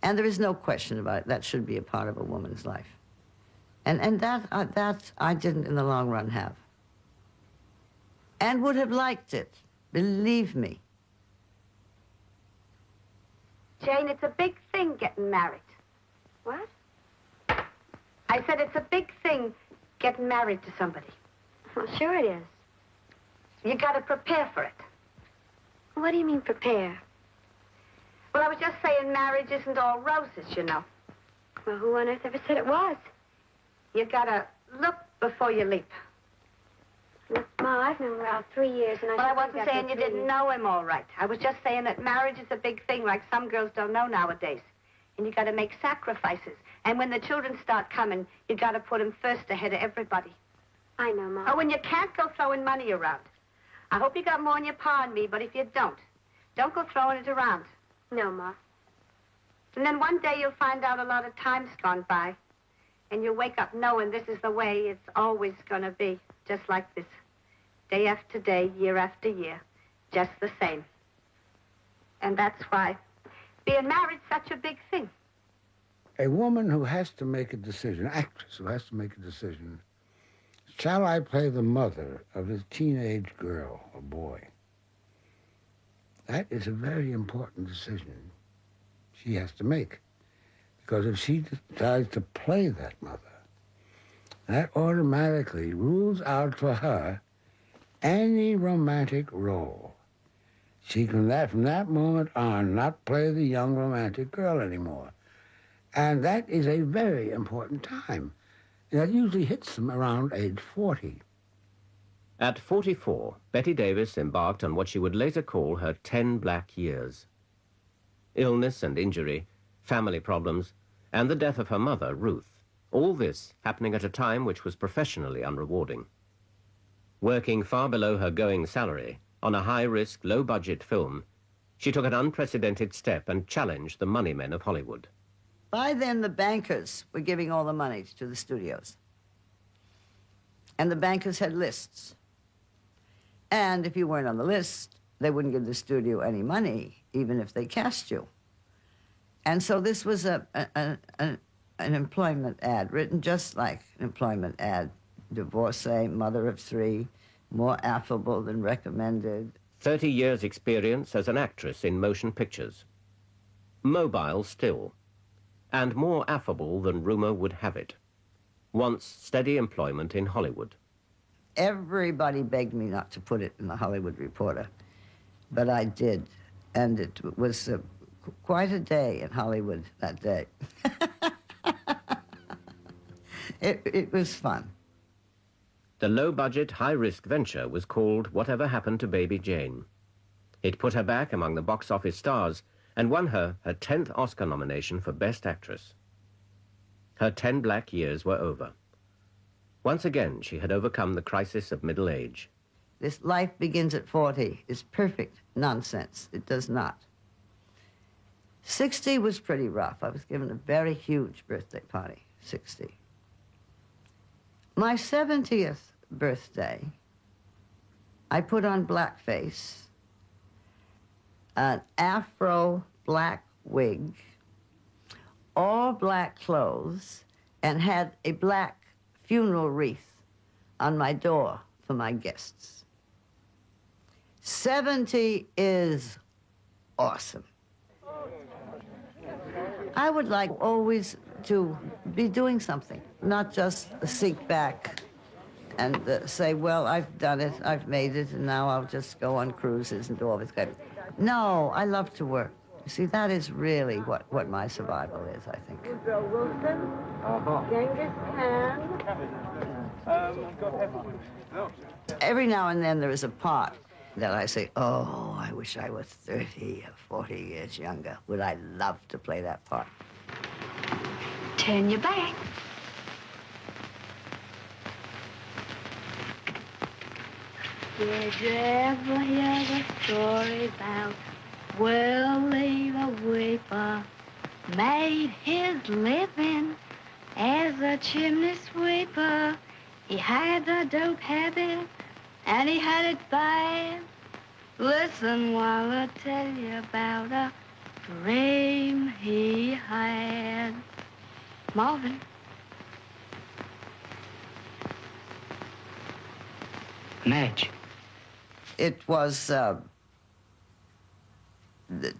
Speaker 5: And there is no question about it. That should be a part of a woman's life. And that I didn't in the long run have. And would have liked it, believe me.
Speaker 15: Jane, it's a big thing getting married. What? I said it's a big thing getting married to somebody. Well, sure it is. You got to prepare for it. What do you mean, prepare? Well, I was just saying marriage isn't all roses, you know. Well, who on earth ever said it was? You got to look before you leap. Look, Ma, I've known Ralph 3 years, and I wasn't saying you didn't know him all right. I was just saying that marriage is a big thing like some girls don't know nowadays. And you got to make sacrifices. And when the children start coming, you got to put them first ahead of everybody. I know, Mom. Oh, and you can't go throwing money around. I hope you got more than your pa and me, but if you don't go throwing it around. No, Ma. And then one day you'll find out a lot of time's gone by. And you'll wake up knowing this is the way it's always going to be. Just like this. Day after day, year after year. Just the same. And that's why being married's such a big thing.
Speaker 13: A woman who has to make a decision, an actress who has to make a decision, shall I play the mother of this teenage girl or boy? That is a very important decision she has to make. Because if she decides to play that mother, that automatically rules out for her any romantic role. She can, from that moment on, not play the young romantic girl anymore. And that is a very important time. And that usually hits them around age 40.
Speaker 6: At 44, Bette Davis embarked on what she would later call her 10 black years. Illness and injury, family problems, and the death of her mother, Ruth. All this happening at a time which was professionally unrewarding. Working far below her going salary on a high-risk, low-budget film, she took an unprecedented step and challenged the money men of Hollywood.
Speaker 5: By then, the bankers were giving all the money to the studios. And the bankers had lists. And if you weren't on the list, they wouldn't give the studio any money, even if they cast you. And so this was an employment ad, written just like an employment ad. Divorcee, mother of 3, more affable than recommended.
Speaker 6: 30 years' experience as an actress in motion pictures. Mobile still, and more affable than rumor would have it. wants steady employment in Hollywood.
Speaker 5: Everybody begged me not to put it in the Hollywood Reporter, but I did. And it was quite a day in Hollywood that day. It was fun.
Speaker 6: The low-budget, high-risk venture was called Whatever Happened to Baby Jane. It put her back among the box office stars and won her 10th Oscar nomination for Best Actress. Her 10 black years were over. Once again, she had overcome the crisis of middle age.
Speaker 5: This life begins at 40 is perfect nonsense. It does not. 60 was pretty rough. I was given a very huge birthday party, 60. My 70th birthday, I put on blackface, an afro black wig, all black clothes, and had a black funeral wreath on my door for my guests. 70 is awesome. I would like always to be doing something, not just sink back and say, well, I've done it, I've made it, and now I'll just go on cruises and do all this kind of... No, I love to work. You see, that is really what my survival is, I think.
Speaker 19: Woodrow Wilson, Genghis Khan.
Speaker 5: Every now and then there is a part that I say, oh, I wish I was 30 or 40 years younger. Would I love to play that part?
Speaker 1: Turn your back.
Speaker 19: Did you ever hear the story about Willie the Weeper made his living as a chimney sweeper? He had a dope habit, and he had it bad. Listen while I tell you about a dream he had. Marvin.
Speaker 7: Madge.
Speaker 5: It was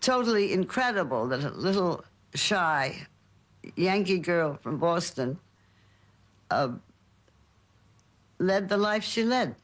Speaker 5: totally incredible that a little shy Yankee girl from Boston led the life she led.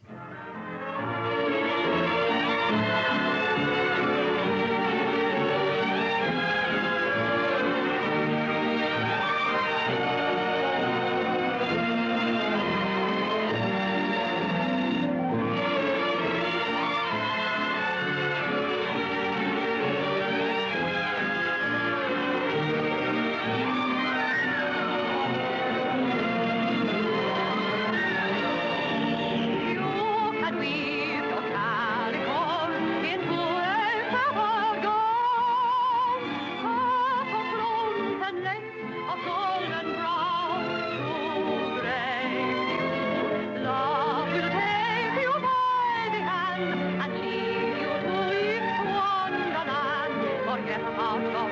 Speaker 19: Forget about your